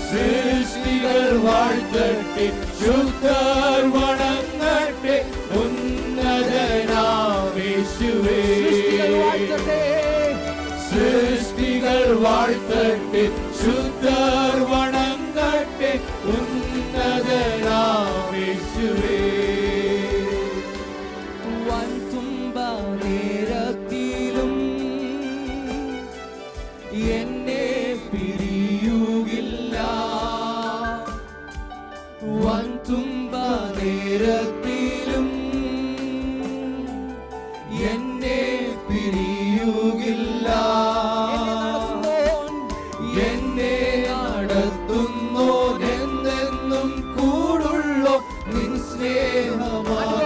സൃഷ്ടികൾ വാഴ്ത്തട്ടെ, ശുദ്ധർ വണങ്ങട്ടെ, ഉന്നതനാം യേശുവേ. സൃഷ്ടികൾ വാഴ്ത്തട്ടെ, ശുദ്ധർ വണങ്ങട്ടെ, ഉന്നതനാം യേശുവേ. വൻതുമ്പ നേരത്തിലും എന്നെ പിരിയുകില്ല, വൻതുമ്പ നേരത്തിലും എന്നെ പിരിയുകില്ല. എന്നെ നടത്തുന്നോൻ എന്നെന്നും കൂടുള്ളോ നിൻ സ്നേഹമാകാതെ.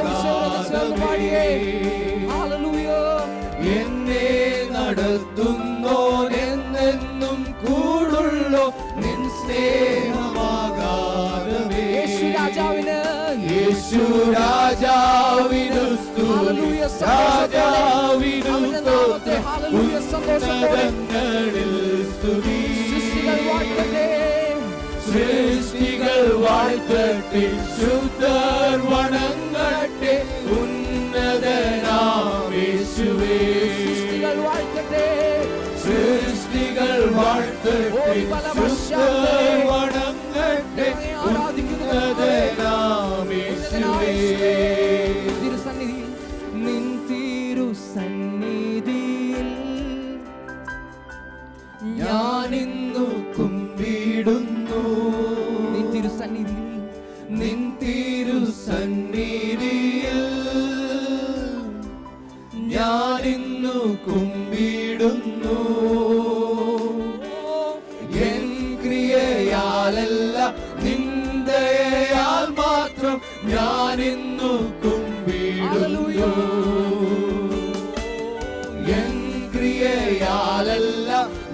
എന്നെ നടത്തുന്നോൻ എന്നെന്നും കൂടുള്ളോ നിൻ സ്നേഹമാകാതെ. യേശു രാജാവിനു സ്തുതി, രാജാവിനു സ്തോത്രം, ഉന്നതങ്ങളിൽ സ്തുതി. സൃഷ്ടികൾ വാഴ്ത്തട്ടെ, ശുദ്ധർ വണങ്ങട്ടെ, ഉന്നതനാം യേശുവേ. സൃഷ്ടികൾ വാഴ്ത്തട്ടെ, ശുദ്ധർ വണങ്ങട്ടെ, ഉന്നതനാം യേശുവേ. നിൻ തിരുസന്നിധിയിൽ ഞാനിന്നു കുമ്പിടുന്നു, നിൻ തിരുസന്നിധിയിൽ, നിൻ തിരുസന്നിധിയിൽ ഞാനിന്നു കുമ്പിടുന്നു. എൻ ക്രിയയാലല്ല നിന്ദയാൽ മാത്രം ഞാനിന്നു കുമ്പിടുന്നു. എൻ ക്രിയയാലല്ല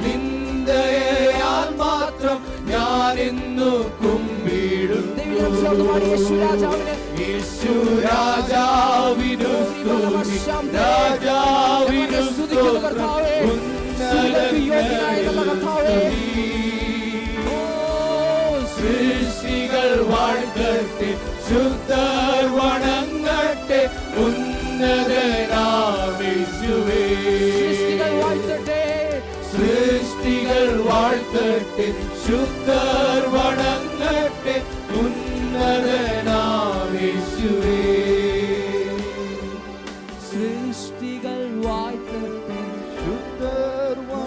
നിന്ദയാൽ മാത്രം ഞാനിന്നു കുമ്പിടുന്നു. യേശു രാജാവിനു സ്തുതി, രാജാവിനു സ്തോത്രം, ഉന്നതങ്ങളിൽ സ്തുതി. സൃഷ്ടികൾ വാഴ്ത്തട്ടെ, ശുദ്ധർ വണങ്ങട്ടെ, ഉന്നതനാം യേശുവേ. സൃഷ്ടികൾ വാഴ്ത്തട്ടെ, ശുദ്ധർ വണങ്ങട്ടെ,